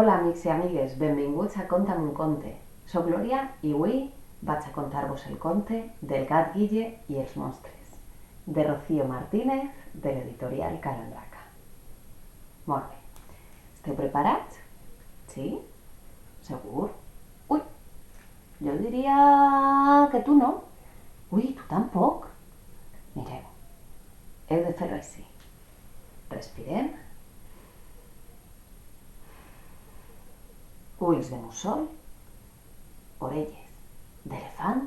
Hola amics i amigues, benvinguts a Conta'm un conte. Soc Glòria i avui vaig a contar-vos el conte del gat Guille i els monstres, de Rocío Martínez, de l'editorial Calandraca. Molt bé. Esteu preparats? Sí? Segur? Ui, jo diria que tu no. Ui, tu tampoc. Mireu, heu de fer-ho així. Respirem. Ulls de mussol, orelles d'elefant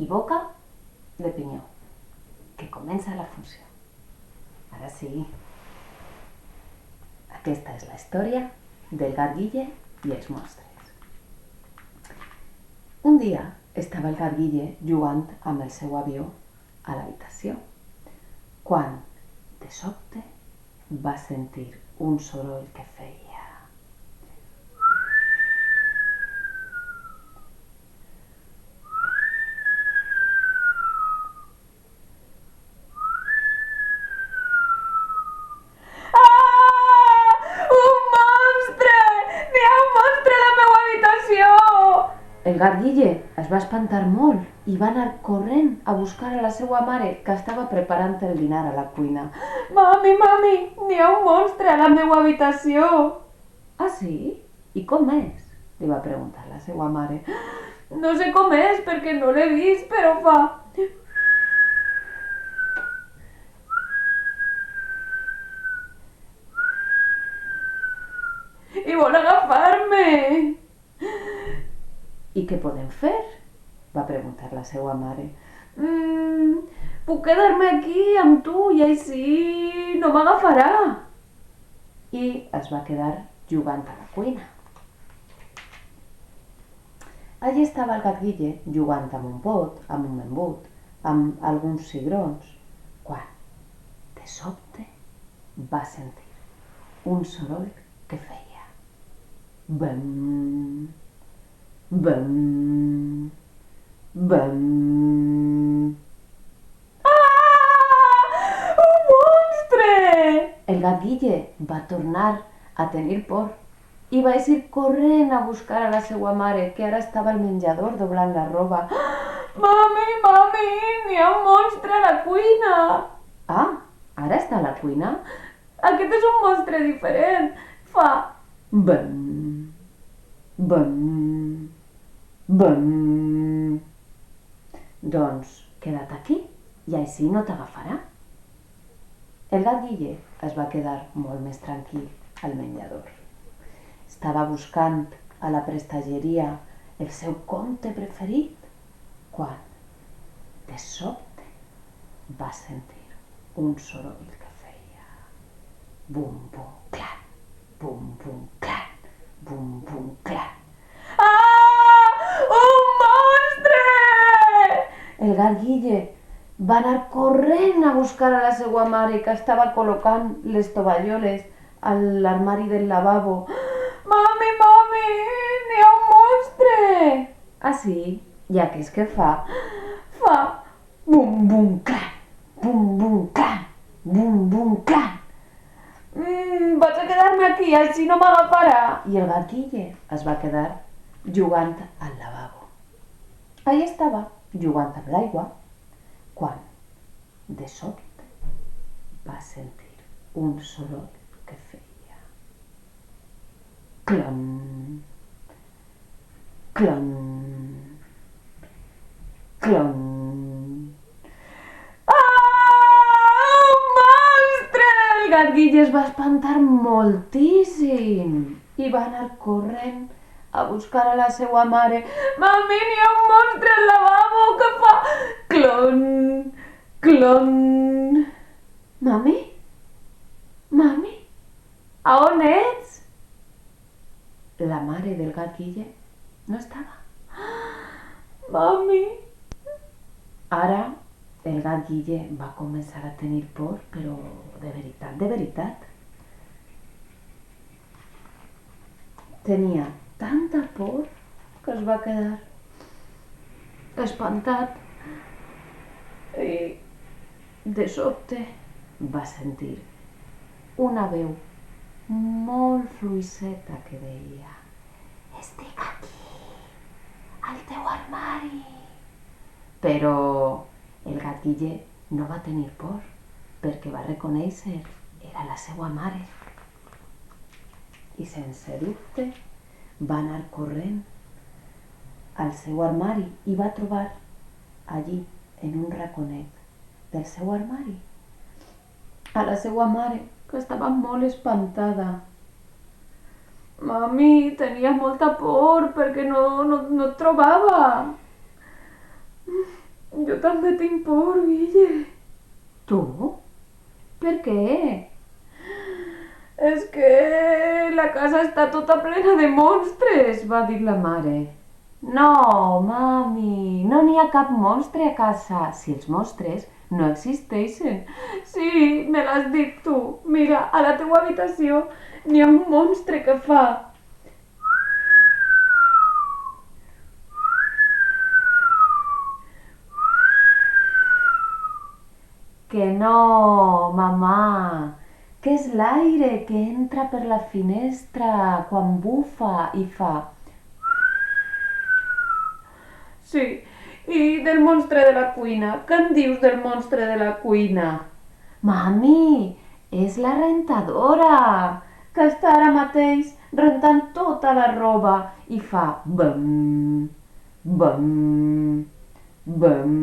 i boca de pinyó, que comença la funció. Ara sí. Aquesta és la història del gat Guille i els monstres. Un dia estava el gat Guille jugant amb el seu avió a l'habitació, quan, de sobte, va sentir un soroll que feia El gat Guille es va espantar molt i va anar corrent a buscar a la seva mare, que estava preparant el dinar a la cuina. Mami, n'hi ha un monstre a la meva habitació. Ah, sí? I com és? Li va preguntar la seva mare. No sé com és perquè no l'he vist, però fa... I vol agafar-me. I què podem fer? Va preguntar la seva mare. Puc quedar-me aquí amb tu i així no m'agafarà. I es va quedar jugant a la cuina. Allí estava el gat Guille jugant amb un pot, amb un embut, amb alguns cigrons, quan, de sobte, va sentir un soroll que feia bam, bam, bam. Un monstre! El gat Guille va tornar a tenir por i va eixir corrent a buscar a la seva mare, que ara estava al menjador doblant la roba. Mami, n'hi ha un monstre a la cuina. Ah, ara està a la cuina? Aquest és un monstre diferent. Fa... bam, bam, bam. Doncs queda't aquí i així no t'agafarà. El gat Guille es va quedar molt més tranquil al menjador. Estava buscant a la prestatgeria el seu conte preferit quan, de sobte, va sentir un soroll que feia bum, bum, clan, bum, bum, clan, bum, bum, clan. Ah! Un monstre! El gat Guille va anar corrent a buscar a la seva mare, que estava col·locant les tovalloles a l'armari del lavabo. Mami, n'hi ha un monstre! Ah, sí? I què és que fa? Fa... Bum, bum, clan, bum, bum, clan, bum, bum, clan. Vaig a quedar-me aquí, així no m'agafarà. I el gat Guille es va quedar jugant al lavabo. Allí estava, jugant amb l'aigua, quan, de sobte, va sentir un soroll que feia clon, clon, clon. Un monstre! El gat Guille es va espantar moltíssim i va anar corrent a buscar a la seva mare. Mami, n'hi ha un monstre al lavabo que fa... Clon, clon. Mami? Mami? A on ets? La mare del gat Guille no estava. Mami... Ara el gat Guille va començar a tenir por, però de veritat, de veritat. Tenia tanta por que es va quedar espantat i de sobte va sentir una veu molt fluixeta que deia: «Estic aquí, al teu armari». Però el gat Guille no va tenir por, perquè va reconèixer era la seva mare. I sense dubte va anar corrent al seu armari i va trobar allí, en un raconet del seu armari, a la seva mare, que estava molt espantada. Mami, tenia molta por perquè no et trobava. Jo també tinc por, Guille. Tu? Per què? És que la casa està tota plena de monstres, va dir la mare. No, mami, no n'hi ha cap monstre a casa, si els monstres no existeixen. Sí, me l'has dit tu. Mira, a la teua habitació n'hi ha un monstre que fa... Que no, mamà, que és l'aire que entra per la finestra quan bufa i fa... Sí, i del monstre de la cuina? Què en dius del monstre de la cuina? Mami, és la rentadora, que està ara mateix rentant tota la roba i fa bum, bum, bum.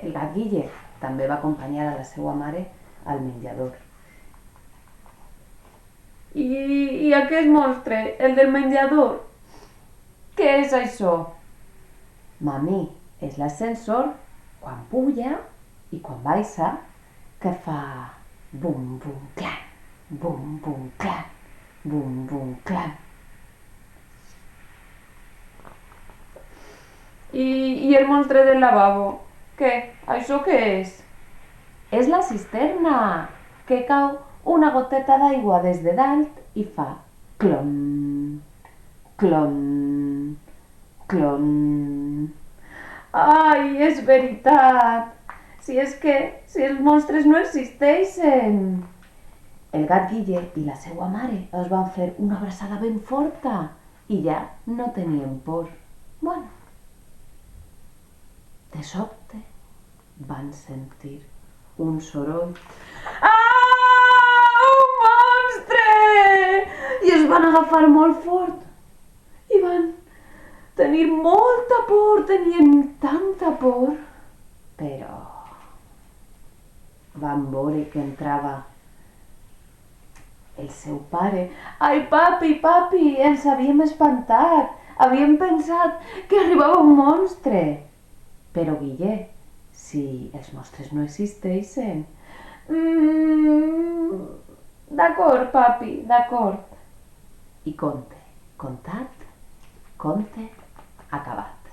El gat Guille també va acompanyar a la seva mare al menjador. I aquest monstre, el del menjador, què és això? Mami, és l'ascensor quan puja i quan baixa, que fa bum, bum, clan, bum, bum, clan, bum, bum, clan. I el monstre del lavabo? Què? Això què és? És la cisterna, que cau una goteta d'aigua des de dalt i fa clom, clom, clom. Ai, és veritat! Si els monstres no existeixen! El gat Guille i la seva mare es van fer una abraçada ben forta i ja no tenien por. Bueno, de sobte van sentir un soroll. Ah! Un monstre! I es van agafar molt fort i van tenir molta por, tenien tanta por. Però van veure que entrava el seu pare. Ai, papi, papi, ens havíem espantat. Havíem pensat que arribava un monstre. Però, Guille, si els monstres no existeixen... D'acord, papi, d'acord. I conte, contat, conte, acabat.